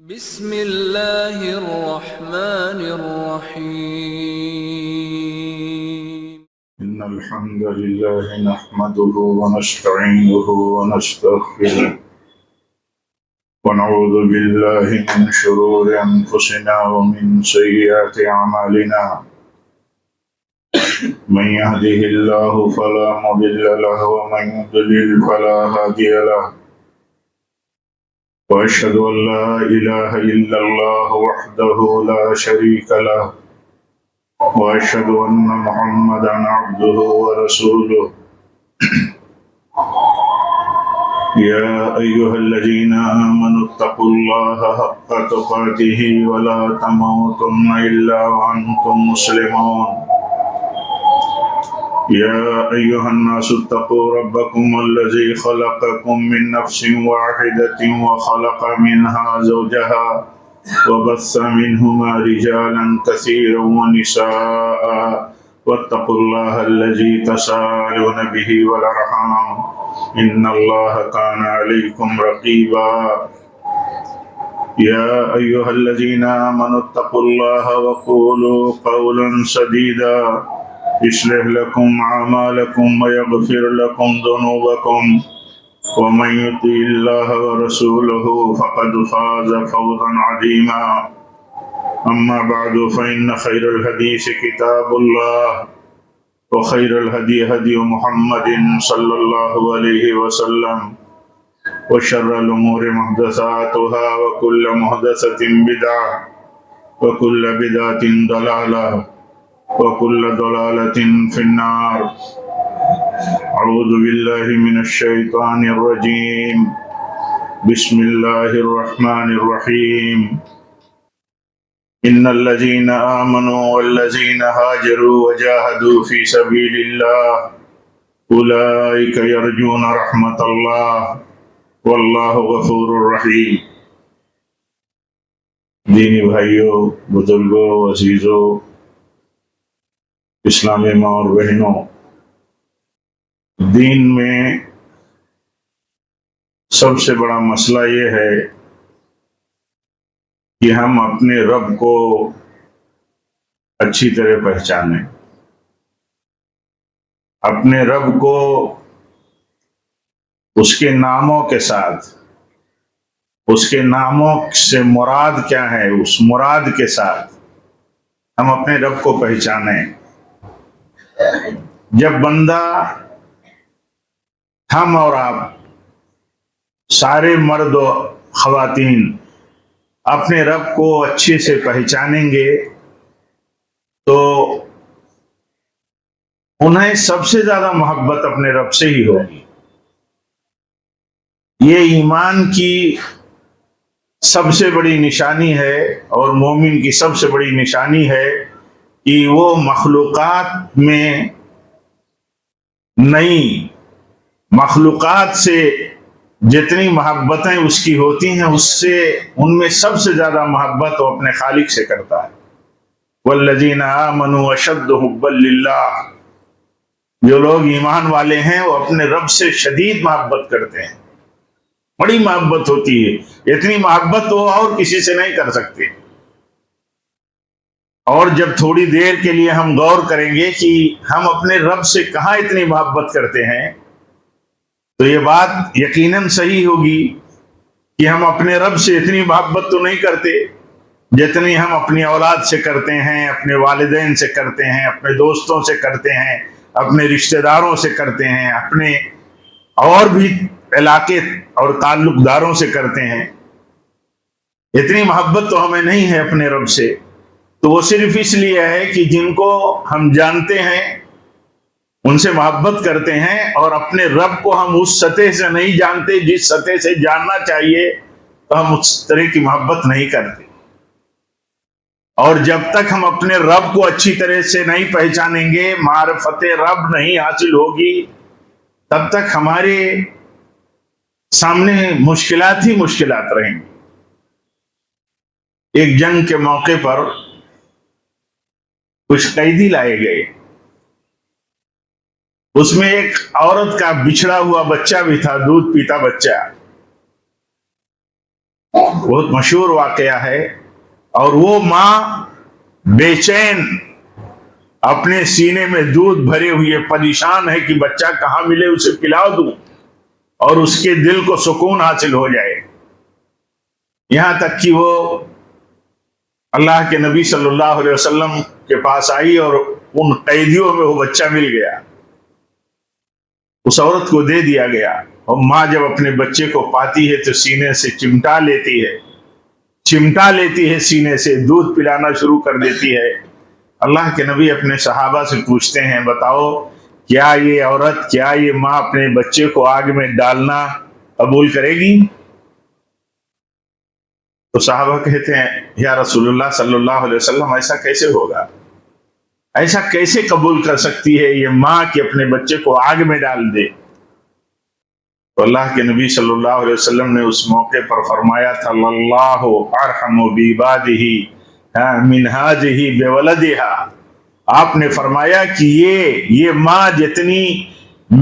بسم اللہ الرحمن الرحیم إن الحمد لله نحمده ونستعينه ونستغفره ونعوذ بالله من شرور أنفسنا ومن سيئات أعمالنا من يهده الله فلا مضل له ومن يضلل فلا هادي له وأشهد أن لا إله إلا الله وحده لا شريك له وأشهد أن محمدا عبده ورسوله يا أيها الذين آمنوا اتقوا الله حق تقاته ولا تموتن إلا وأنتم مسلمون يا أيها الناس اتقوا ربكم الذي خلقكم من نفس واحدة وخلق منها زوجها وبث منهما رجالا كثيرا ونساء واتقوا الله الذي تساءلون به والأرحام إن الله كان عليكم رقيبا يا أيها الذين آمنوا اتقوا الله وقولوا قولا سديدا يصلح لكم أعمالكم ويغفر لكم ذنوبكم ومن يطع الله ورسوله فقد فاز فوزا عظيما أما بعد فإن خير الحديث كتاب الله وخير الهدي هدي محمد صلى الله عليه وسلم وشر الأمور محدثاتها وكل محدثة بدعة وكل بدعة ضلالة وكل ضلالة في النار أعوذ بالله من الشيطان الرجيم بسم الله الرحمن الرحيم إن الذين آمنوا والذين هاجروا وجاهدوا في سبيل الله أولئك يرجون رحمة الله والله غفور رحيم دینی بھائیوں، بزرگوں، عزیزوں، اسلامی ماں اور بہنوں، دین میں سب سے بڑا مسئلہ یہ ہے کہ ہم اپنے رب کو اچھی طرح پہچانیں، اپنے رب کو اس کے ناموں کے ساتھ، اس کے ناموں سے مراد کیا ہے، اس مراد کے ساتھ ہم اپنے رب کو پہچانیں۔ جب بندہ، ہم اور آپ سارے مرد و خواتین اپنے رب کو اچھے سے پہچانیں گے تو انہیں سب سے زیادہ محبت اپنے رب سے ہی ہوگی۔ یہ ایمان کی سب سے بڑی نشانی ہے اور مومن کی سب سے بڑی نشانی ہے کہ وہ مخلوقات میں نئی مخلوقات سے جتنی محبتیں اس کی ہوتی ہیں، اس سے ان میں سب سے زیادہ محبت وہ اپنے خالق سے کرتا ہے۔ والذین آمنوا اشد حبا للہ، جو لوگ ایمان والے ہیں وہ اپنے رب سے شدید محبت کرتے ہیں، بڑی محبت ہوتی ہے، اتنی محبت وہ اور کسی سے نہیں کر سکتے۔ اور جب تھوڑی دیر کے لیے ہم غور کریں گے کہ ہم اپنے رب سے کہاں اتنی محبت کرتے ہیں تو یہ بات یقیناً صحیح ہوگی کہ ہم اپنے رب سے اتنی محبت تو نہیں کرتے جتنی ہم اپنی اولاد سے کرتے ہیں، اپنے والدین سے کرتے ہیں، اپنے دوستوں سے کرتے ہیں، اپنے رشتہ داروں سے کرتے ہیں، اپنے اور بھی علاقے اور تعلق داروں سے کرتے ہیں۔ اتنی محبت تو ہمیں نہیں ہے اپنے رب سے، تو وہ صرف اس لیے ہے کہ جن کو ہم جانتے ہیں ان سے محبت کرتے ہیں، اور اپنے رب کو ہم اس سطح سے نہیں جانتے جس سطح سے جاننا چاہیے، تو ہم اس طرح کی محبت نہیں کرتے۔ اور جب تک ہم اپنے رب کو اچھی طرح سے نہیں پہچانیں گے، معرفت رب نہیں حاصل ہوگی، تب تک ہمارے سامنے مشکلات ہی مشکلات رہیں گی۔ ایک جنگ کے موقع پر کچھ قیدی لائے گئے، اس میں ایک عورت کا بچھڑا ہوا بچہ بھی تھا، دودھ پیتا بچہ۔ بہت مشہور واقعہ ہے. اور وہ ماں بے چین اپنے سینے میں دودھ بھرے ہوئے پریشان ہے کہ بچہ کہاں ملے اسے پلا دوں اور اس کے دل کو سکون حاصل ہو جائے. یہاں تک کہ وہ اللہ کے نبی صلی اللہ علیہ وسلم کے پاس آئی اور ان قیدیوں میں وہ بچہ مل گیا. اس عورت کو دے دیا گیا اور ماں جب اپنے بچے کو پاتی ہے تو سینے سے چمٹا لیتی ہے سینے سے دودھ پلانا شروع کر دیتی ہے. اللہ کے نبی اپنے صحابہ سے پوچھتے ہیں بتاؤ کیا یہ عورت کیا یہ ماں اپنے بچے کو آگ میں ڈالنا قبول کرے گی؟ تو صحابہ کہتے ہیں یا رسول اللہ صلی اللہ علیہ وسلم ایسا کیسے ہوگا، ایسا کیسے قبول کر سکتی ہے یہ ماں کہ اپنے بچے کو آگ میں ڈال دے؟ تو اللہ کے نبی صلی اللہ علیہ وسلم نے اس موقع پر فرمایا تھا اللہ ارحم بعبادہ من ہذہ بولدہا. آپ نے فرمایا کہ یہ ماں جتنی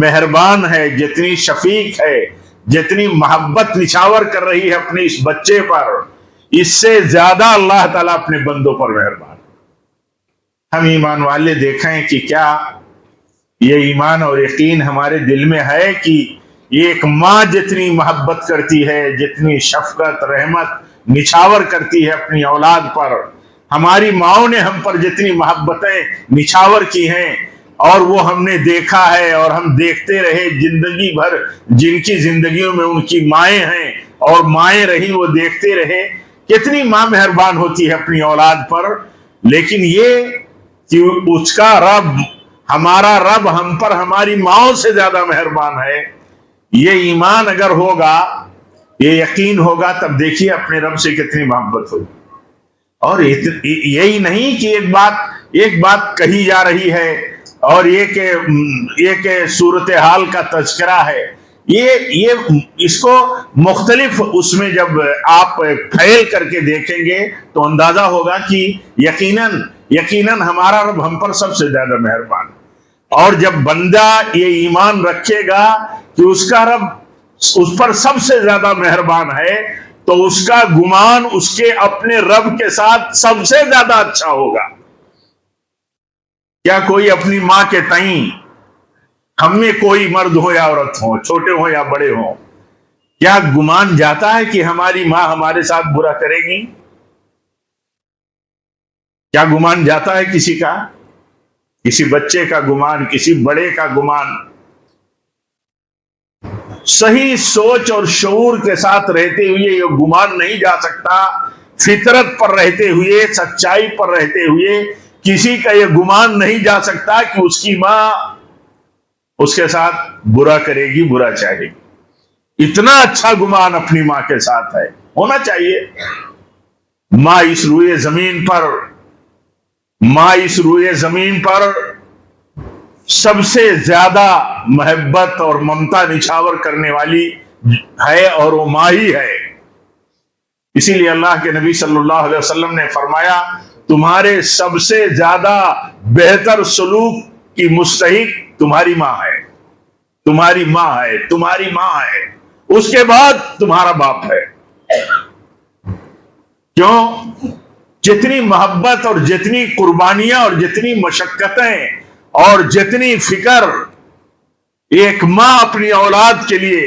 مہربان ہے، جتنی شفیق ہے، جتنی محبت نچھاور کر رہی ہے اپنے اس بچے پر، اس سے زیادہ اللہ تعالیٰ اپنے بندوں پر مہربان. ہم ایمان والے دیکھیں کہ کیا یہ ایمان اور یقین ہمارے دل میں ہے کہ یہ ایک ماں جتنی محبت کرتی ہے، جتنی شفقت رحمت نچھاور کرتی ہے اپنی اولاد پر، ہماری ماؤں نے ہم پر جتنی محبتیں نچھاور کی ہیں اور وہ ہم نے دیکھا ہے اور ہم دیکھتے رہے زندگی بھر، جن کی زندگیوں میں ان کی مائیں ہیں اور مائیں رہیں وہ دیکھتے رہے کتنی ماں مہربان ہوتی ہے اپنی اولاد پر. لیکن یہ کہ اس کا رب، ہمارا رب ہم پر ہماری ماؤں سے زیادہ مہربان ہے، یہ ایمان اگر ہوگا، یہ یقین ہوگا، تب دیکھیے اپنے رب سے کتنی محبت ہوگی. اور یہی نہیں کہ ایک بات کہی جا رہی ہے اور یہ کہ صورتحال کا تذکرہ ہے. یہ اس کو مختلف اس میں جب آپ پھیل کر کے دیکھیں گے تو اندازہ ہوگا کہ یقیناً ہمارا رب ہم پر سب سے زیادہ مہربان. اور جب بندہ یہ ایمان رکھے گا کہ اس کا رب اس پر سب سے زیادہ مہربان ہے تو اس کا گمان اس کے اپنے رب کے ساتھ سب سے زیادہ اچھا ہوگا. کیا کوئی اپنی ماں کے تئیں، ہم میں کوئی مرد ہو یا عورت ہو، چھوٹے ہو یا بڑے ہو، کیا گمان جاتا ہے کہ ہماری ماں ہمارے ساتھ برا کرے گی؟ کیا گمان جاتا ہے کسی کا، کسی بچے کا گمان، کسی بڑے کا گمان؟ صحیح سوچ اور شعور کے ساتھ رہتے ہوئے یہ گمان نہیں جا سکتا، فطرت پر رہتے ہوئے، سچائی پر رہتے ہوئے کسی کا یہ گمان نہیں جا سکتا کہ اس کی ماں اس کے ساتھ برا کرے گی، برا چاہے گی. اتنا اچھا گمان اپنی ماں کے ساتھ ہے، ہونا چاہیے. ماں اس روئے زمین پر سب سے زیادہ محبت اور ممتا نچھاور کرنے والی ہے اور وہ ماں ہی ہے. اسی لیے اللہ کے نبی صلی اللہ علیہ وسلم نے فرمایا تمہارے سب سے زیادہ بہتر سلوک کی مستحق تمہاری ماں ہے، تمہاری ماں ہے، تمہاری ماں ہے، اس کے بعد تمہارا باپ ہے. کیوں؟ جتنی محبت اور جتنی قربانیاں اور جتنی مشقتیں اور جتنی فکر ایک ماں اپنی اولاد کے لیے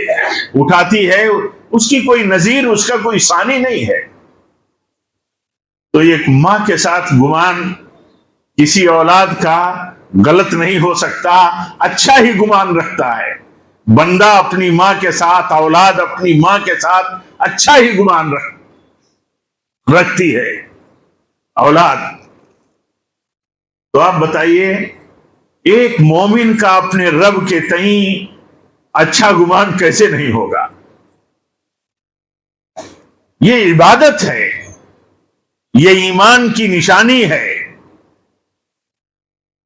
اٹھاتی ہے اس کی کوئی نظیر، اس کا کوئی ثانی نہیں ہے. تو ایک ماں کے ساتھ گمان کسی اولاد کا غلط نہیں ہو سکتا، اچھا ہی گمان رکھتا ہے بندہ اپنی ماں کے ساتھ، اولاد اپنی ماں کے ساتھ اچھا ہی گمان رکھتی ہے اولاد. تو آپ بتائیے ایک مومن کا اپنے رب کے تئیں اچھا گمان کیسے نہیں ہوگا؟ یہ عبادت ہے، یہ ایمان کی نشانی ہے.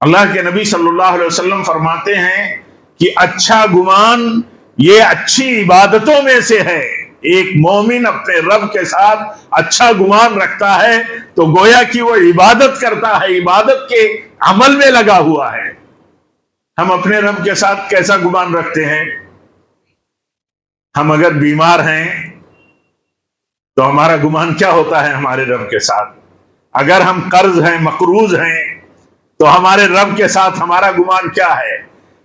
اللہ کے نبی صلی اللہ علیہ وسلم فرماتے ہیں کہ اچھا گمان یہ اچھی عبادتوں میں سے ہے. ایک مومن اپنے رب کے ساتھ اچھا گمان رکھتا ہے تو گویا کہ وہ عبادت کرتا ہے، عبادت کے عمل میں لگا ہوا ہے. ہم اپنے رب کے ساتھ کیسا گمان رکھتے ہیں؟ ہم اگر بیمار ہیں تو ہمارا گمان کیا ہوتا ہے ہمارے رب کے ساتھ؟ اگر ہم قرض ہیں، مقروض ہیں، تو ہمارے رب کے ساتھ ہمارا گمان کیا ہے؟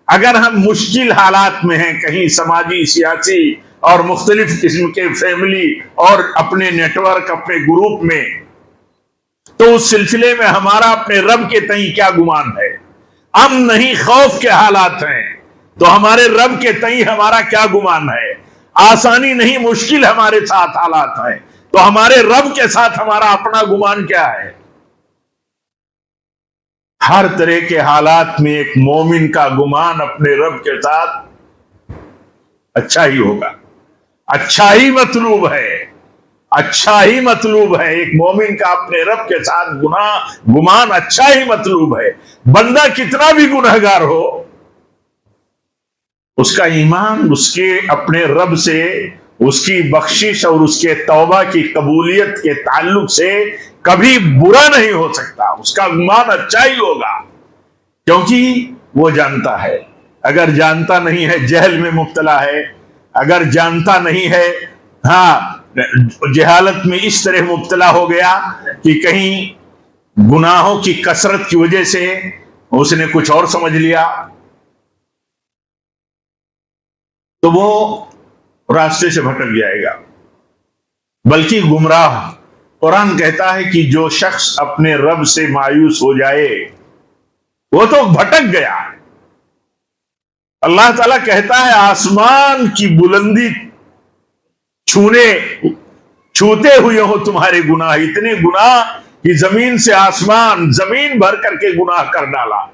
اگر ہم مشکل حالات میں ہیں، کہیں سماجی، سیاسی اور مختلف قسم کے فیملی اور اپنے نیٹ ورک، اپنے گروپ میں، تو اس سلسلے میں ہمارا اپنے رب کے تئیں کیا گمان ہے؟ امن نہیں، خوف کے حالات ہیں، تو ہمارے رب کے تئیں ہمارا کیا گمان ہے؟ آسانی نہیں، مشکل ہمارے ساتھ حالات ہیں، تو ہمارے رب کے ساتھ ہمارا اپنا گمان کیا ہے؟ ہر طرح کے حالات میں ایک مومن کا گمان اپنے رب کے ساتھ اچھا ہی ہوگا، اچھا ہی مطلوب ہے، اچھا ہی مطلوب ہے۔ ایک مومن کا اپنے رب کے ساتھ گمان اچھا ہی مطلوب ہے۔ بندہ کتنا بھی گنہگار ہو، اس کا ایمان اس کے اپنے رب سے، اس کی بخشش اور اس کے توبہ کی قبولیت کے تعلق سے کبھی برا نہیں ہو سکتا۔ اس کا گمان اچھا ہی ہوگا، کیونکہ وہ جانتا ہے۔ اگر جانتا نہیں ہے، جہل میں مبتلا ہے، اگر جانتا نہیں ہے، جہالت میں اس طرح مبتلا ہو گیا کہ کہیں گناہوں کی کثرت کی وجہ سے اس نے کچھ اور سمجھ لیا، تو وہ راستے سے بھٹک جائے گا، بلکہ گمراہ۔ قرآن کہتا ہے کہ جو شخص اپنے رب سے مایوس ہو جائے وہ تو بھٹک گیا۔ اللہ تعالیٰ کہتا ہے آسمان کی بلندی چھوتے ہوئے ہو تمہارے گناہ، اتنے گناہ کہ زمین سے آسمان زمین بھر کر کے گناہ کر ڈالا،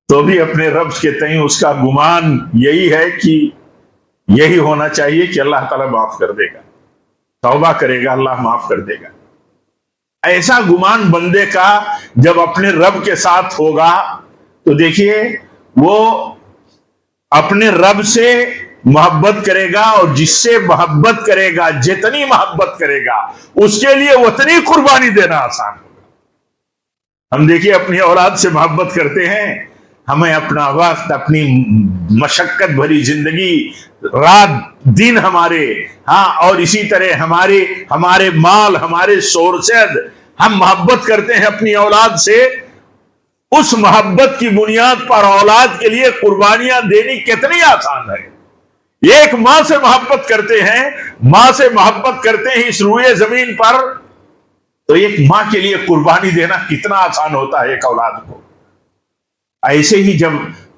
تو بھی اپنے رب کے تئیں اس کا گمان یہی ہے کہ یہی ہونا چاہیے کہ اللہ تعالیٰ معاف کر دے گا، توبہ کرے گا، اللہ معاف کر دے گا۔ ایسا گمان بندے کا جب اپنے رب کے ساتھ ہوگا تو دیکھیے وہ اپنے رب سے محبت کرے گا، اور جس سے محبت کرے گا، جتنی محبت کرے گا، اس کے لیے اتنی قربانی دینا آسان ہوگا۔ ہم دیکھیے اپنی اولاد سے محبت کرتے ہیں، ہمیں اپنا وقت، اپنی مشقت بھری زندگی، رات دن ہمارے، اور اسی طرح ہمارے مال، ہمارے سورسز، ہم محبت کرتے ہیں اپنی اولاد سے۔ اس محبت کی بنیاد پر اولاد کے لیے قربانیاں دینی کتنی آسان ہے۔ ایک ماں سے محبت کرتے ہیں، ماں سے محبت کرتے ہیں اس روئے زمین پر، تو ایک ماں کے لیے قربانی دینا کتنا آسان ہوتا ہے ایک اولاد کو۔ ایسے ہی جب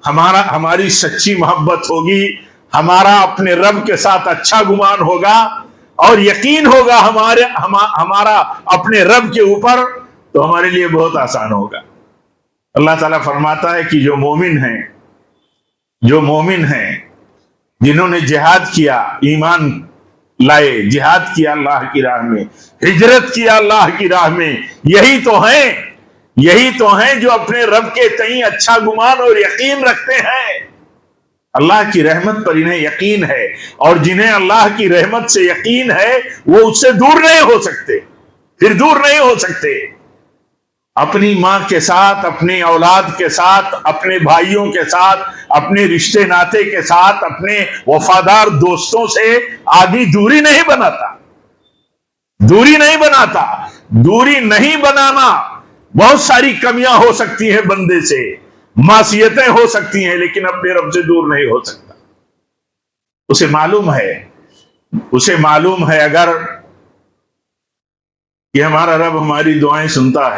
ہماری سچی محبت ہوگی، ہمارا اپنے رب کے ساتھ اچھا گمان ہوگا، اور یقین ہوگا ہمارا اپنے رب کے اوپر، تو ہمارے لیے بہت آسان ہوگا۔ اللہ تعالیٰ فرماتا ہے کہ جو مومن ہیں جنہوں نے جہاد کیا، ایمان لائے، جہاد کیا اللہ کی راہ میں، ہجرت کیا اللہ کی راہ میں، یہی تو ہیں جو اپنے رب کے تئیں اچھا گمان اور یقین رکھتے ہیں۔ اللہ کی رحمت پر انہیں یقین ہے، اور جنہیں اللہ کی رحمت سے یقین ہے وہ اس سے دور نہیں ہو سکتے، پھر دور نہیں ہو سکتے۔ اپنی ماں کے ساتھ، اپنی اولاد کے ساتھ، اپنے بھائیوں کے ساتھ، اپنے رشتے ناتے کے ساتھ، اپنے وفادار دوستوں سے آدمی دوری نہیں بناتا۔ دوری نہیں بنانا، بہت ساری کمیاں ہو سکتی ہیں بندے سے، معصیتیں ہو سکتی ہیں، لیکن اپنے رب سے دور نہیں ہو سکتا۔ اسے معلوم ہے اگر کہ ہمارا رب ہماری دعائیں سنتا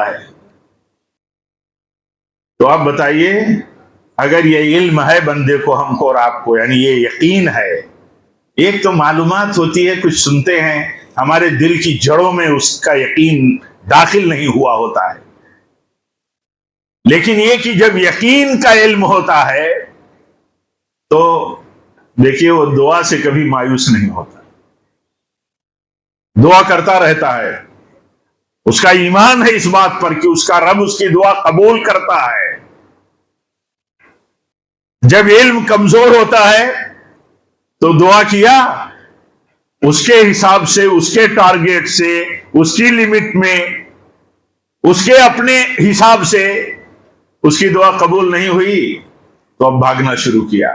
ہے، تو آپ بتائیے، اگر یہ علم ہے بندے کو، ہم کو اور آپ کو، یعنی یہ یقین ہے۔ ایک تو معلومات ہوتی ہے، کچھ سنتے ہیں، ہمارے دل کی جڑوں میں اس کا یقین داخل نہیں ہوا ہوتا ہے، لیکن یہ کہ جب یقین کا علم ہوتا ہے تو دیکھیے وہ دعا سے کبھی مایوس نہیں ہوتا، دعا کرتا رہتا ہے۔ اس کا ایمان ہے اس بات پر کہ اس کا رب اس کی دعا قبول کرتا ہے۔ جب علم کمزور ہوتا ہے تو دعا کیا، اس کے حساب سے، اس کے ٹارگیٹ سے، اس کی لمٹ میں، اس کے اپنے حساب سے اس کی دعا قبول نہیں ہوئی، تو اب بھاگنا شروع کیا،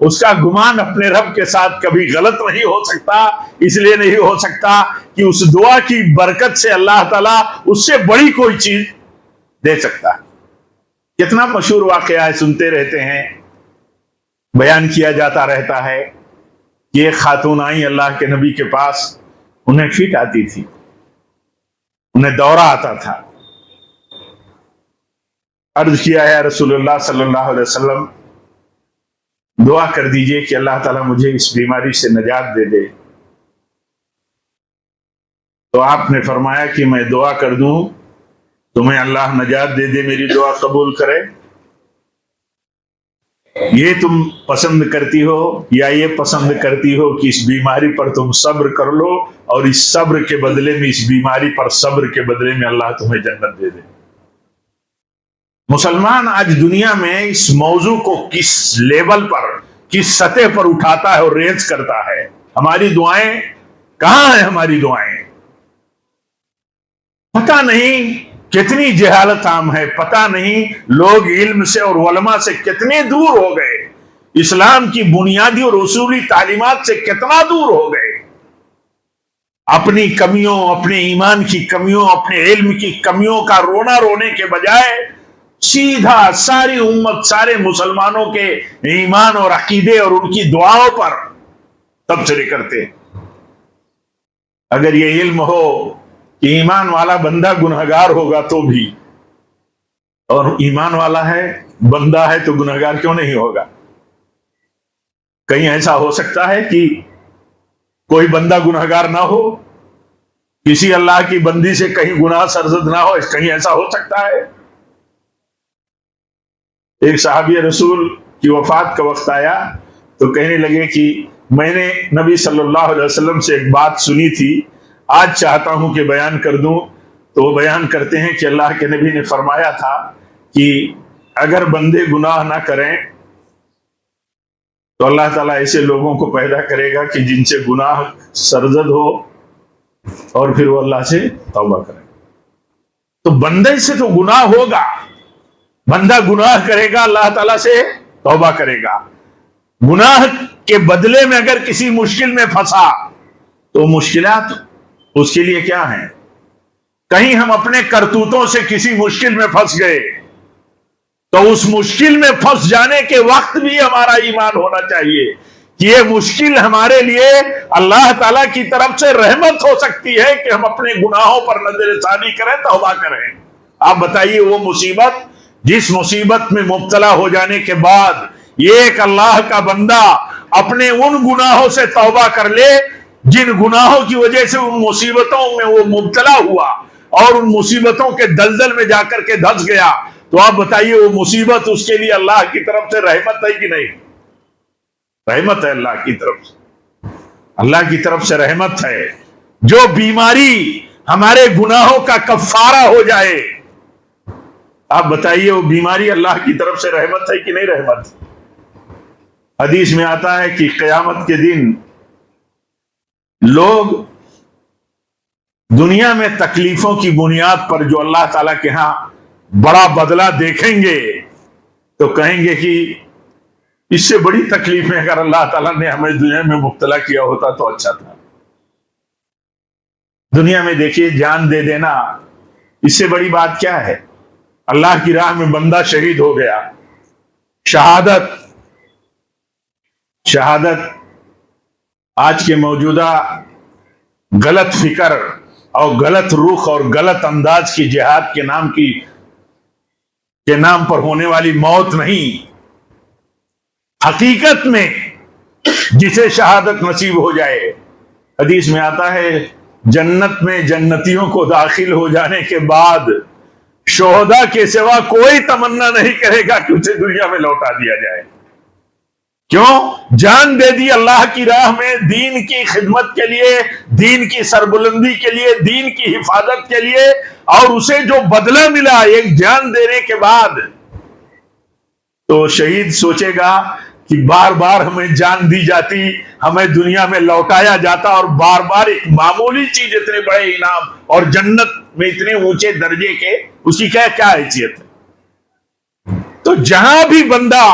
اس کا گمان اپنے رب کے ساتھ کبھی غلط نہیں ہو سکتا. اس لیے نہیں ہو سکتا کہ اس دعا کی برکت سے اللہ تعالیٰ اس سے بڑی کوئی چیز دے سکتا ہے. کتنا مشہور واقعہ ہے، سنتے رہتے ہیں، بیان کیا جاتا رہتا ہے کہ ایک خاتون آئی اللہ کے نبی کے پاس. انہیں فٹ آتی تھی، انہیں دورہ آتا تھا. عرض کیا ہے رسول اللہ صلی اللہ علیہ وسلم دعا کر دیجئے کہ اللہ تعالیٰ مجھے اس بیماری سے نجات دے دے. تو آپ نے فرمایا کہ میں دعا کر دوں تمہیں اللہ نجات دے دے، میری دعا قبول کرے. یہ تم پسند کرتی ہو یا یہ پسند کرتی ہو کہ اس بیماری پر تم صبر کر لو اور اس صبر کے بدلے میں، اس بیماری پر صبر کے بدلے میں اللہ تمہیں جنت دے دے. مسلمان آج دنیا میں اس موضوع کو کس لیول پر، کس سطح پر اٹھاتا ہے اور ریز کرتا ہے. ہماری دعائیں کہاں ہیں؟ ہماری دعائیں پتہ نہیں کتنی جہالت عام ہے، پتہ نہیں لوگ علم سے اور علماء سے کتنے دور ہو گئے، اسلام کی بنیادی اور اصولی تعلیمات سے کتنا دور ہو گئے. اپنی کمیوں، اپنے ایمان کی کمیوں، اپنے علم کی کمیوں کا رونا رونے کے بجائے سیدھا ساری امت، سارے مسلمانوں کے ایمان اور عقیدے اور ان کی دعاؤں پر تبصرے کرتے. اگر یہ علم ہو کہ ایمان والا بندہ گنہگار ہوگا تو بھی، اور ایمان والا ہے، بندہ ہے، تو گنہگار کیوں نہیں ہوگا؟ کہیں ایسا ہو سکتا ہے کہ کوئی بندہ گنہگار نہ ہو؟ کسی اللہ کی بندی سے کہیں گناہ سرزد نہ ہو؟ کہیں ایسا ہو سکتا ہے؟ ایک صحابی رسول کی وفات کا وقت آیا تو کہنے لگے کہ میں نے نبی صلی اللہ علیہ وسلم سے ایک بات سنی تھی، آج چاہتا ہوں کہ بیان کر دوں. تو وہ بیان کرتے ہیں کہ اللہ کے نبی نے فرمایا تھا کہ اگر بندے گناہ نہ کریں تو اللہ تعالیٰ ایسے لوگوں کو پیدا کرے گا کہ جن سے گناہ سرزد ہو اور پھر وہ اللہ سے توبہ کرے. تو بندے سے تو گناہ ہوگا، بندہ گناہ کرے گا، اللہ تعالیٰ سے توبہ کرے گا. گناہ کے بدلے میں اگر کسی مشکل میں پھنسا تو مشکلات اس کے لیے کیا ہیں؟ کہیں ہم اپنے کرتوتوں سے کسی مشکل میں پھنس گئے تو اس مشکل میں پھنس جانے کے وقت بھی ہمارا ایمان ہونا چاہیے کہ یہ مشکل ہمارے لیے اللہ تعالیٰ کی طرف سے رحمت ہو سکتی ہے کہ ہم اپنے گناہوں پر نظر ثانی کریں، توبہ کریں. آپ بتائیے وہ مصیبت، جس مصیبت میں مبتلا ہو جانے کے بعد ایک اللہ کا بندہ اپنے ان گناہوں سے توبہ کر لے جن گناہوں کی وجہ سے ان مصیبتوں میں وہ مبتلا ہوا اور ان مصیبتوں کے دلدل میں جا کر کے دھس گیا، تو آپ بتائیے وہ مصیبت اس کے لیے اللہ کی طرف سے رحمت ہے کہ نہیں؟ رحمت ہے اللہ کی طرف سے، اللہ کی طرف سے رحمت ہے. جو بیماری ہمارے گناہوں کا کفارہ ہو جائے، آپ بتائیے وہ بیماری اللہ کی طرف سے رحمت ہے کہ نہیں رحمت؟ حدیث میں آتا ہے کہ قیامت کے دن لوگ دنیا میں تکلیفوں کی بنیاد پر جو اللہ تعالیٰ کے ہاں بڑا بدلہ دیکھیں گے تو کہیں گے کہ اس سے بڑی تکلیفیں اگر اللہ تعالیٰ نے ہمیں دنیا میں مبتلا کیا ہوتا تو اچھا تھا. دنیا میں دیکھیے جان دے دینا، اس سے بڑی بات کیا ہے؟ اللہ کی راہ میں بندہ شہید ہو گیا، شہادت آج کے موجودہ غلط فکر اور غلط رخ اور غلط انداز کی جہاد کے نام پر ہونے والی موت نہیں. حقیقت میں جسے شہادت نصیب ہو جائے، حدیث میں آتا ہے جنت میں جنتیوں کو داخل ہو جانے کے بعد شہداء کے سوا کوئی تمنا نہیں کرے گا کہ اسے دنیا میں لوٹا دیا جائے. کیوں؟ جان دے دی اللہ کی راہ میں، دین کی خدمت کے لیے، دین کی سربلندی کے لیے، دین کی حفاظت کے لیے، اور اسے جو بدلہ ملا ایک جان دینے کے بعد، تو شہید سوچے گا کہ بار بار ہمیں جان دی جاتی، ہمیں دنیا میں لوٹایا جاتا، اور بار بار ایک معمولی چیز اتنے بڑے انعام اور جنت میں اتنے اونچے درجے کے، اس کی کیا حیثیت ہے؟ تو جہاں بھی بندہ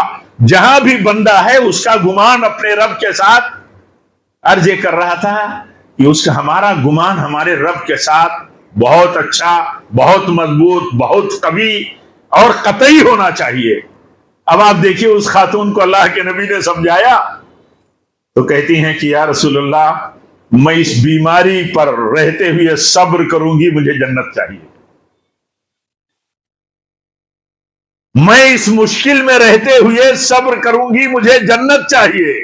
جہاں بھی بندہ ہے اس کا گمان اپنے رب کے ساتھ، عرض یہ کر رہا تھا کہ اس کا ہمارا گمان ہمارے رب کے ساتھ بہت اچھا، بہت مضبوط، بہت قوی اور قطعی ہونا چاہیے۔ اب آپ دیکھیے اس خاتون کو اللہ کے نبی نے سمجھایا تو کہتی ہیں کہ یا رسول اللہ، میں اس بیماری پر رہتے ہوئے صبر کروں گی، مجھے جنت چاہیے۔ میں اس مشکل میں رہتے ہوئے صبر کروں گی، مجھے جنت چاہیے۔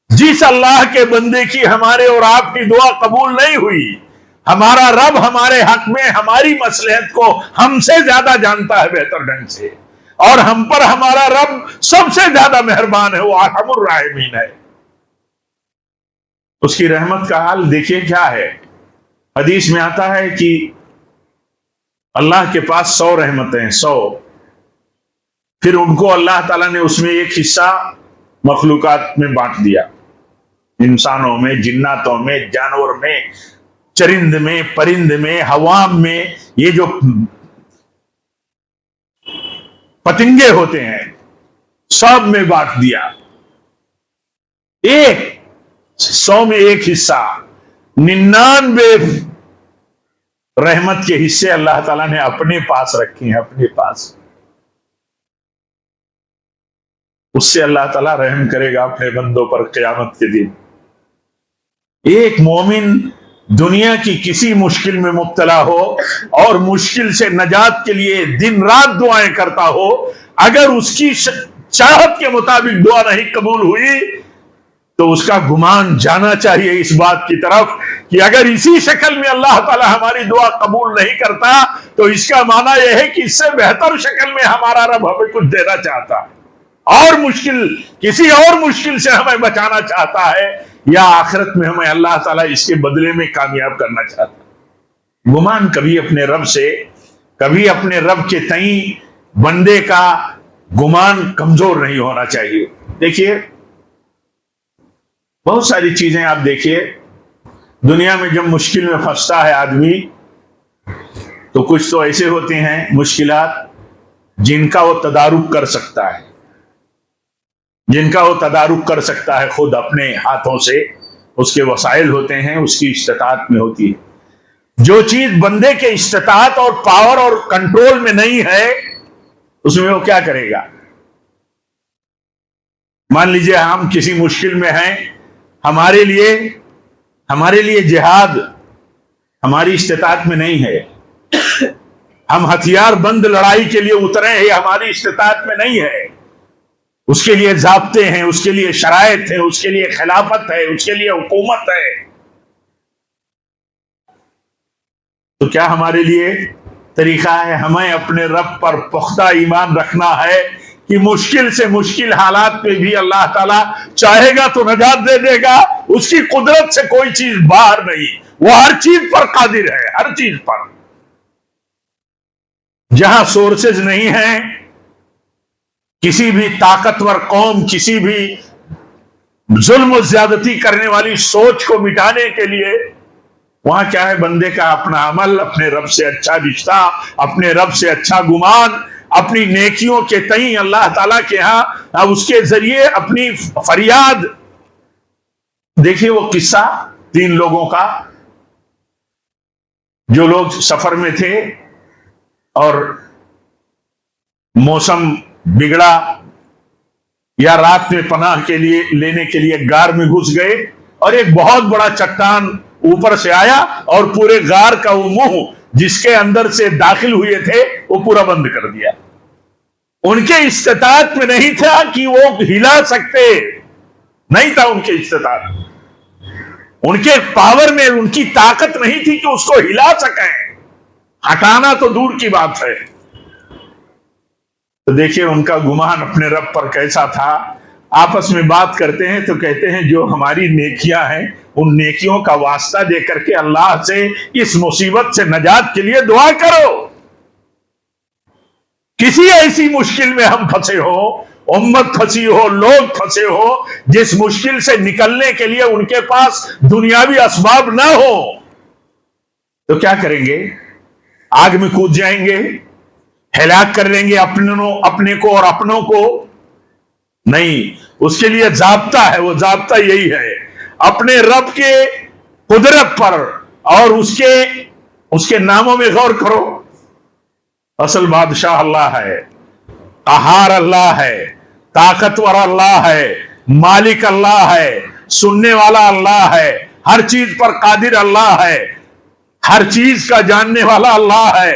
جس اللہ کے بندے کی ہمارے اور آپ کی دعا قبول نہیں ہوئی، ہمارا رب ہمارے حق میں ہماری مصلحت کو ہم سے زیادہ جانتا ہے بہتر ڈھنگ سے، اور ہم پر ہمارا رب سب سے زیادہ مہربان ہے، وہ ارحم الراحمین ہے۔ اس کی رحمت کا حال دیکھیے کیا ہے۔ حدیث میں آتا ہے کہ اللہ کے پاس 100 رحمتیں ہیں، 100، پھر ان کو اللہ تعالیٰ نے اس میں ایک حصہ مخلوقات میں بانٹ دیا، انسانوں میں، جناتوں میں، جانور میں، چرند میں، پرند میں، حوام میں، یہ جو پتنگے ہوتے ہیں سب میں بانٹ دیا۔ ایک 100 میں ایک حصہ، 99 رحمت کے حصے اللہ تعالیٰ نے اپنے پاس رکھے ہیں، اپنے پاس۔ اس سے اللہ تعالیٰ رحم کرے گا اپنے بندوں پر قیامت کے دن۔ ایک مومن دنیا کی کسی مشکل میں مبتلا ہو اور مشکل سے نجات کے لیے دن رات دعائیں کرتا ہو، اگر اس کی چاہت کے مطابق دعا نہیں قبول ہوئی تو اس کا گمان جانا چاہیے اس بات کی طرف کہ اگر اسی شکل میں اللہ تعالی ہماری دعا قبول نہیں کرتا تو اس کا معنی یہ ہے کہ اس سے بہتر شکل میں ہمارا رب ہمیں کچھ دینا چاہتا ہے، اور مشکل، کسی اور مشکل سے ہمیں بچانا چاہتا ہے، یا آخرت میں ہمیں اللہ تعالیٰ اس کے بدلے میں کامیاب کرنا چاہتا ہے۔ گمان کبھی اپنے رب سے، کبھی اپنے رب کے تئیں بندے کا گمان کمزور نہیں ہونا چاہیے۔ دیکھیے بہت ساری چیزیں آپ دیکھیے، دنیا میں جب مشکل میں پھنستا ہے آدمی تو کچھ تو ایسے ہوتے ہیں مشکلات جن کا وہ تدارک کر سکتا ہے، جن کا وہ تدارک کر سکتا ہے خود اپنے ہاتھوں سے، اس کے وسائل ہوتے ہیں، اس کی استطاعت میں ہوتی ہے۔ جو چیز بندے کے استطاعت اور پاور اور کنٹرول میں نہیں ہے اس میں وہ کیا کرے گا؟ مان لیجئے ہم کسی مشکل میں ہیں، ہمارے لیے جہاد ہماری استطاعت میں نہیں ہے، ہم ہتھیار بند لڑائی کے لیے اترے ہیں، یہ ہماری استطاعت میں نہیں ہے، اس کے لیے ضابطے ہیں، اس کے لیے شرائط ہیں، اس کے لیے خلافت ہے، اس کے لیے حکومت ہے، تو کیا ہمارے لیے طریقہ ہے؟ ہمیں اپنے رب پر پختہ ایمان رکھنا ہے کہ مشکل سے مشکل حالات میں بھی اللہ تعالیٰ چاہے گا تو نجات دے دے گا، اس کی قدرت سے کوئی چیز باہر نہیں، وہ ہر چیز پر قادر ہے، ہر چیز پر۔ جہاں سورسز نہیں ہیں، کسی بھی طاقتور قوم کسی بھی ظلم و زیادتی کرنے والی سوچ کو مٹانے کے لیے، وہاں کیا ہے؟ بندے کا اپنا عمل، اپنے رب سے اچھا رشتہ، اپنے رب سے اچھا گمان، اپنی نیکیوں کے تئیں اللہ تعالیٰ کے ہاں اس کے ذریعے اپنی فریاد۔ دیکھیے وہ قصہ 3 لوگوں کا، جو لوگ سفر میں تھے اور موسم بگڑا یا رات میں پناہ کے لیے لینے کے لیے غار میں گھس گئے، اور ایک بہت بڑا چٹان اوپر سے آیا اور پورے غار کا وہ منہ جس کے اندر سے داخل ہوئے تھے وہ پورا بند کر دیا۔ ان کے استطاعت میں نہیں تھا کہ وہ ہلا سکتے، نہیں تھا ان کے استطاعت، ان کے پاور میں، ان کی طاقت نہیں تھی کہ اس کو ہلا سکیں، ہٹانا تو دور کی بات ہے۔ تو دیکھیے ان کا گمان اپنے رب پر کیسا تھا۔ آپس میں بات کرتے ہیں تو کہتے ہیں جو ہماری نیکیاں ہیں ان نیکیوں کا واسطہ دے کر کے اللہ سے اس مصیبت سے نجات کے لیے دعا کرو۔ کسی ایسی مشکل میں ہم پھنسے ہو، امت پھنسی ہو، لوگ پھنسے ہو جس مشکل سے نکلنے کے لیے ان کے پاس دنیاوی اسباب نہ ہو، تو کیا کریں گے؟ آگ میں کود جائیں گے، ہلاک کر لیں گے اپنے کو اور اپنوں کو، نہیں، اس کے لیے ضابطہ ہے. وہ ضابطہ یہی ہے، اپنے رب کے قدرت پر اور اس کے ناموں میں غور کرو. اصل بادشاہ اللہ ہے، قہار اللہ ہے، طاقتور اللہ ہے، مالک اللہ ہے، سننے والا اللہ ہے، ہر چیز پر قادر اللہ ہے، ہر چیز کا جاننے والا اللہ ہے.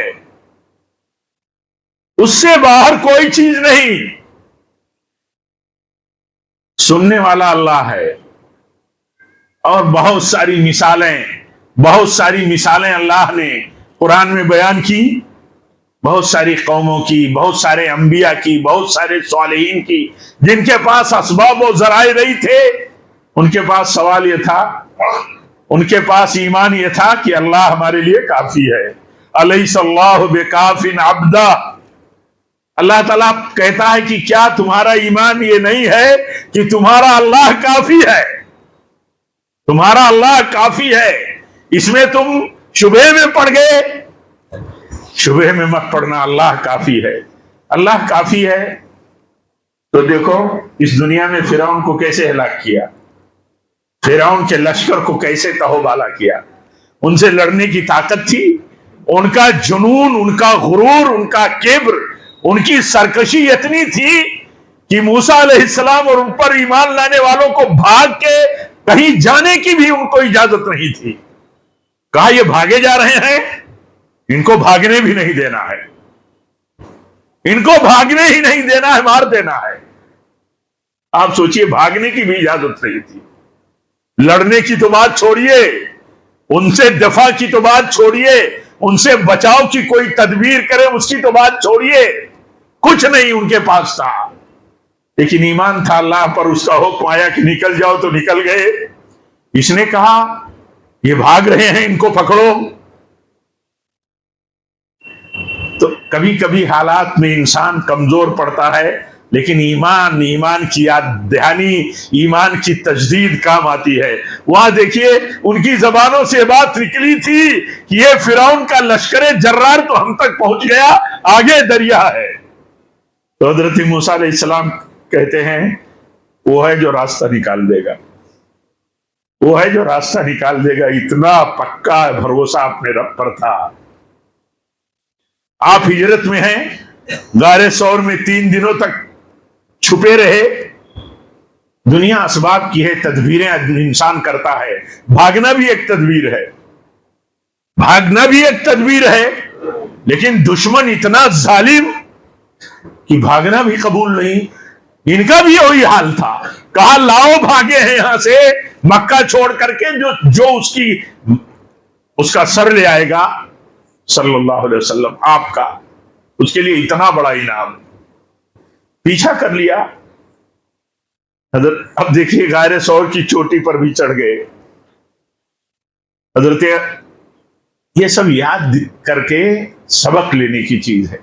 اس سے باہر کوئی چیز نہیں. سننے والا اللہ ہے. اور بہت ساری مثالیں اللہ نے قرآن میں بیان کی، بہت ساری قوموں کی، بہت سارے انبیاء کی، بہت سارے صالحین کی، جن کے پاس اسباب و ذرائع نہیں تھے. ان کے پاس سوال یہ تھا، ان کے پاس ایمان یہ تھا کہ اللہ ہمارے لیے کافی ہے. الیس اللہ بکاف عبدہ. اللہ تعالیٰ کہتا ہے کہ کیا تمہارا ایمان یہ نہیں ہے کہ تمہارا اللہ کافی ہے؟ تمہارا اللہ کافی ہے. اس میں تم شبہ میں پڑ گئے. شبہ میں مت پڑنا، اللہ کافی ہے. اللہ کافی ہے. تو دیکھو اس دنیا میں فرعون کو کیسے ہلاک کیا، فرعون کے لشکر کو کیسے تہو بالا کیا. ان سے لڑنے کی طاقت تھی. ان کا جنون، ان کا غرور، ان کا کبر، ان کی سرکشی اتنی تھی کہ موسیٰ علیہ السلام اور ان پر ایمان لانے والوں کو بھاگ کے کہیں جانے کی بھی ان کو اجازت نہیں تھی. کہا یہ بھاگے جا رہے ہیں، ان کو بھاگنے بھی نہیں دینا ہے، ان کو بھاگنے ہی نہیں دینا ہے، مار دینا ہے. آپ سوچئے، بھاگنے کی بھی اجازت نہیں تھی. لڑنے کی تو بات چھوڑیے، ان سے دفاع کی تو بات چھوڑیے، ان سے بچاؤ کی کوئی تدبیر کرے اس کی تو بات چھوڑیے. کچھ نہیں ان کے پاس تھا، لیکن ایمان تھا اللہ پر. اس کا حکم آیا کہ نکل جاؤ تو نکل گئے. اس نے کہا یہ بھاگ رہے ہیں، ان کو پکڑو. تو کبھی کبھی حالات میں انسان کمزور پڑتا ہے، لیکن ایمان کی یاد دہانی، ایمان کی تجدید کام آتی ہے. وہاں دیکھیے ان کی زبانوں سے بات نکلی تھی کہ یہ فرعون کا لشکر جرار تو ہم تک پہنچ گیا، آگے دریا ہے. تو حضرت موسیٰ علیہ السلام کہتے ہیں وہ ہے جو راستہ نکال دے گا، وہ ہے جو راستہ نکال دے گا. اتنا پکا بھروسہ اپنے رب پر تھا. آپ ہجرت میں ہیں، غار ثور میں 3 دنوں تک چھپے رہے. دنیا اسباب کی ہے، تدبیریں انسان کرتا ہے. بھاگنا بھی ایک تدبیر ہے، بھاگنا بھی ایک تدبیر ہے. لیکن دشمن اتنا ظالم کہ بھاگنا بھی قبول نہیں. ان کا بھی وہی حال تھا. کہا لاؤ بھاگے ہیں یہاں سے مکہ چھوڑ کر کے، جو اس کا سر لے آئے گا صلی اللہ علیہ وسلم، آپ کا، اس کے لیے اتنا بڑا انعام. پیچھا کر لیا. حضرت اب دیکھیے غار ثور کی چوٹی پر بھی چڑھ گئے. حضرت یہ سب یاد کر کے سبق لینے کی چیز ہے.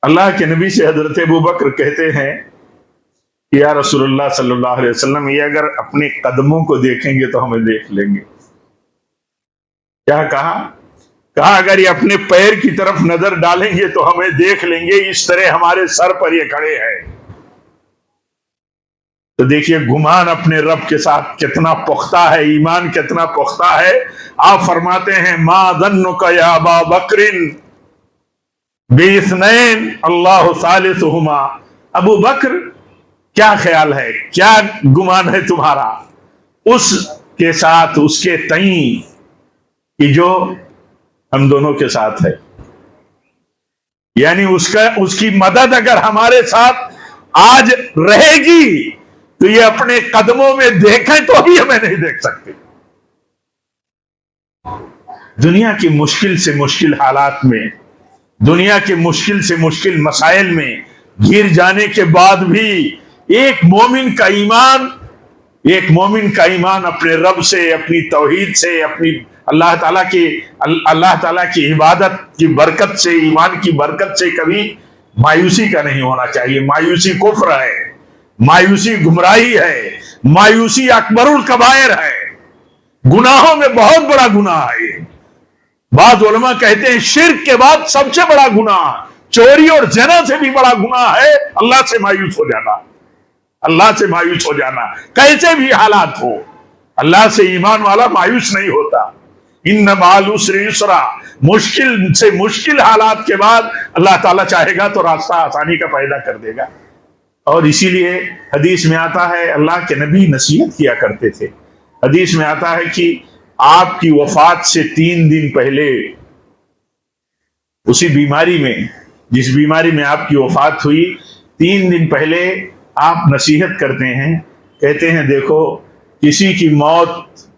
اللہ کے نبی سے حضرت ابوبکر کہتے ہیں کہ یا رسول اللہ صلی اللہ علیہ وسلم، یہ اگر اپنے قدموں کو دیکھیں گے تو ہمیں دیکھ لیں گے. کیا کہا اگر یہ اپنے پیر کی طرف نظر ڈالیں گے تو ہمیں دیکھ لیں گے. اس طرح ہمارے سر پر یہ کھڑے ہیں. تو دیکھیے گمان اپنے رب کے ساتھ کتنا پختہ ہے، ایمان کتنا پختہ ہے. آپ فرماتے ہیں ما ظنک یا ابا بکر باثنین اللہ ثالثہما. ابو بکر کیا خیال ہے، کیا گمان ہے تمہارا اس کے ساتھ، اس کے تئیں کہ جو ہم دونوں کے ساتھ ہے؟ یعنی اس کی مدد اگر ہمارے ساتھ آج رہے گی تو یہ اپنے قدموں میں دیکھیں تو بھی ہمیں نہیں دیکھ سکتے. دنیا کی مشکل سے مشکل حالات میں، دنیا کے مشکل سے مشکل مسائل میں گر جانے کے بعد بھی ایک مومن کا ایمان اپنے رب سے، اپنی توحید سے، اپنی اللہ تعالیٰ کی عبادت کی برکت سے، ایمان کی برکت سے کبھی مایوسی کا نہیں ہونا چاہیے. مایوسی کفر ہے، مایوسی گمراہی ہے، مایوسی اکبر الکبائر ہے. گناہوں میں بہت بڑا گناہ ہے. بعض علماء کہتے ہیں شرک کے بعد سب سے بڑا گناہ چوری اور زنا سے بھی بڑا گناہ ہے اللہ سے مایوس ہو جانا. اللہ سے مایوس ہو جانا، کیسے بھی حالات ہو، اللہ سے ایمان والا مایوس نہیں ہوتا۔ ان مع العسر یسرا، مشکل سے مشکل حالات کے بعد اللہ تعالیٰ چاہے گا تو راستہ آسانی کا پیدا کر دے گا۔ اور اسی لیے حدیث میں آتا ہے، اللہ کے نبی نصیحت کیا کرتے تھے، حدیث میں آتا ہے کہ آپ کی وفات سے 3 دن پہلے اسی بیماری میں، جس بیماری میں آپ کی وفات ہوئی، 3 دن پہلے آپ نصیحت کرتے ہیں، کہتے ہیں دیکھو کسی کی موت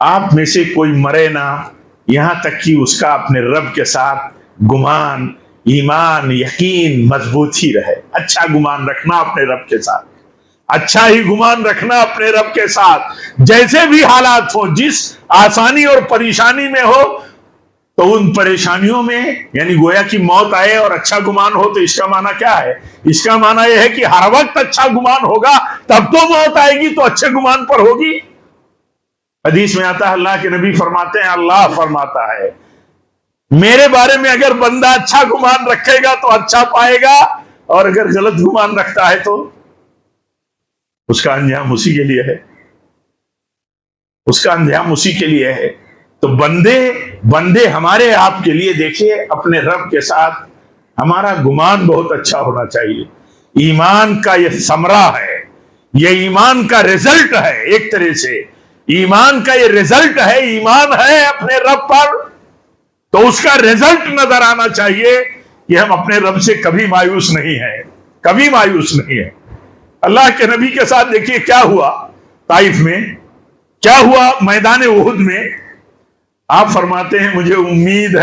آپ میں سے کوئی مرے نہ، یہاں تک کہ اس کا اپنے رب کے ساتھ گمان، ایمان، یقین مضبوط ہی رہے۔ اچھا گمان رکھنا اپنے رب کے ساتھ، اچھا ہی گمان رکھنا اپنے رب کے ساتھ، جیسے بھی حالات ہو، جس آسانی اور پریشانی میں ہو، تو ان پریشانیوں میں یعنی گویا کی موت آئے اور اچھا گمان ہو، تو اس کا معنی کیا ہے؟ اس کا معنی یہ ہے کہ ہر وقت اچھا گمان ہوگا، تب تو موت آئے گی تو اچھے گمان پر ہوگی۔ حدیث میں آتا ہے، اللہ کے نبی فرماتے ہیں، اللہ فرماتا ہے میرے بارے میں اگر بندہ اچھا گمان رکھے گا تو اچھا پائے گا، اور اگر غلط گمان رکھتا ہے تو اس کا انجام اسی کے لیے ہے، اس کا انجام اسی کے لیے ہے۔ تو بندے ہمارے آپ کے لیے دیکھیے، اپنے رب کے ساتھ ہمارا گمان بہت اچھا ہونا چاہیے۔ ایمان کا یہ ثمرہ ہے، یہ ایمان کا رزلٹ ہے، ایک طرح سے ایمان کا یہ رزلٹ ہے، ایمان ہے اپنے رب پر، تو اس کا رزلٹ نظر آنا چاہیے کہ ہم اپنے رب سے کبھی مایوس نہیں ہیں، کبھی مایوس نہیں ہیں۔ اللہ کے نبی کے ساتھ دیکھیے کیا ہوا طائف میں، کیا ہوا میدان احد میں۔ آپ فرماتے ہیں مجھے امید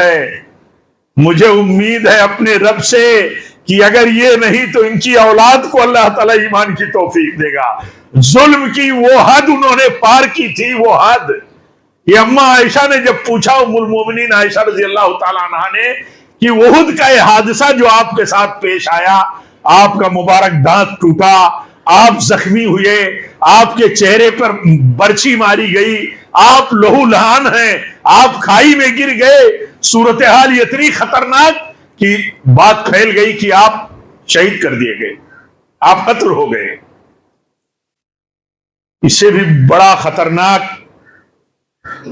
ہے اپنے رب سے کہ اگر یہ نہیں تو ان کی اولاد کو اللہ تعالیٰ ایمان کی توفیق دے گا۔ ظلم کی وہ حد انہوں نے پار کی تھی، وہ حد یہ اماں عائشہ نے جب پوچھا، ام المومنین عائشہ رضی اللہ تعالیٰ عنہ نے، کہ احد کا یہ حادثہ جو آپ کے ساتھ پیش آیا، آپ کا مبارک دانت ٹوٹا، آپ زخمی ہوئے، آپ کے چہرے پر برچھی ماری گئی، آپ لہو لہان ہیں، آپ کھائی میں گر گئے، صورتحال اتنی خطرناک کہ بات پھیل گئی کہ آپ شہید کر دیے گئے، آپ قتل ہو گئے۔ اس سے بھی بڑا خطرناک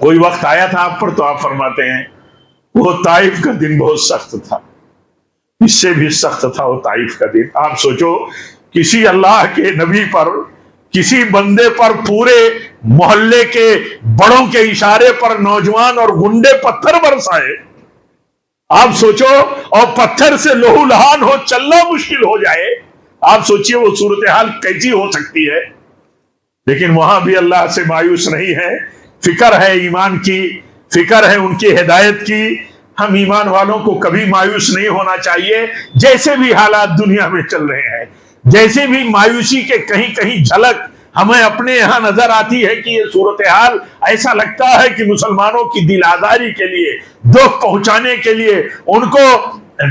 کوئی وقت آیا تھا آپ پر، تو آپ فرماتے ہیں وہ طائف کا دن بہت سخت تھا، اس سے بھی سخت تھا وہ طائف کا دن۔ آپ سوچو کسی اللہ کے نبی پر، کسی بندے پر پورے محلے کے بڑوں کے اشارے پر نوجوان اور گنڈے پتھر برسائے، آپ سوچو، اور پتھر سے لہو لہان ہو، چلنا مشکل ہو جائے، آپ سوچئے وہ صورتحال کیسی ہو سکتی ہے۔ لیکن وہاں بھی اللہ سے مایوس نہیں ہے، فکر ہے ایمان کی، فکر ہے ان کی ہدایت کی۔ ہم ایمان والوں کو کبھی مایوس نہیں ہونا چاہیے، جیسے بھی حالات دنیا میں چل رہے ہیں، جیسے بھی مایوسی کے کہیں کہیں جھلک ہمیں اپنے یہاں نظر آتی ہے کہ یہ صورتحال ایسا لگتا ہے کہ مسلمانوں کی دل آزاری کے لیے، دکھ پہنچانے کے لیے، ان کو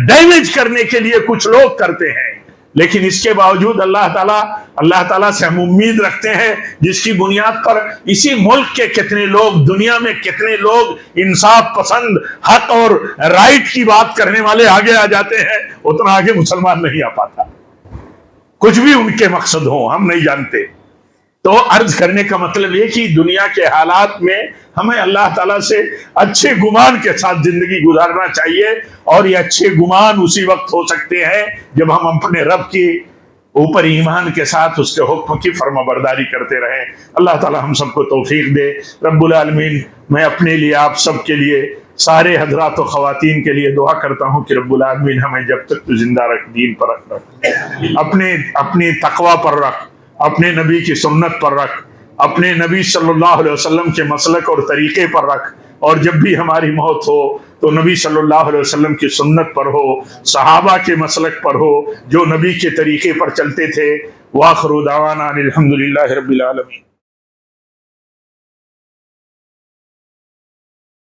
ڈیمیج کرنے کے لیے کچھ لوگ کرتے ہیں، لیکن اس کے باوجود اللہ تعالیٰ سے ہم امید رکھتے ہیں، جس کی بنیاد پر اسی ملک کے کتنے لوگ، دنیا میں کتنے لوگ انصاف پسند، حق اور رائٹ کی بات کرنے والے آگے آ جاتے ہیں، اتنا آگے مسلمان نہیں آ پاتا، کچھ بھی ان کے مقصد ہوں ہم نہیں جانتے۔ تو عرض کرنے کا مطلب یہ کہ دنیا کے حالات میں ہمیں اللہ تعالیٰ سے اچھے گمان کے ساتھ زندگی گزارنا چاہیے، اور یہ اچھے گمان اسی وقت ہو سکتے ہیں جب ہم اپنے رب کی اوپر ایمان کے ساتھ اس کے حکم کی فرما برداری کرتے رہیں۔ اللہ تعالیٰ ہم سب کو توفیق دے۔ رب العالمین، میں اپنے لیے، آپ سب کے لیے، سارے حضرات و خواتین کے لیے دعا کرتا ہوں کہ رب العالمین ہمیں جب تک تو زندہ رکھ، دین پر رکھ، اپنے تقوی پر رکھ، اپنے نبی کی سنت پر رکھ، اپنے نبی صلی اللہ علیہ وسلم کے مسلک اور طریقے پر رکھ، اور جب بھی ہماری موت ہو تو نبی صلی اللہ علیہ وسلم کی سنت پر ہو، صحابہ کے مسلک پر ہو جو نبی کے طریقے پر چلتے تھے۔ وآخر دعوانا الحمدللہ رب العالمین۔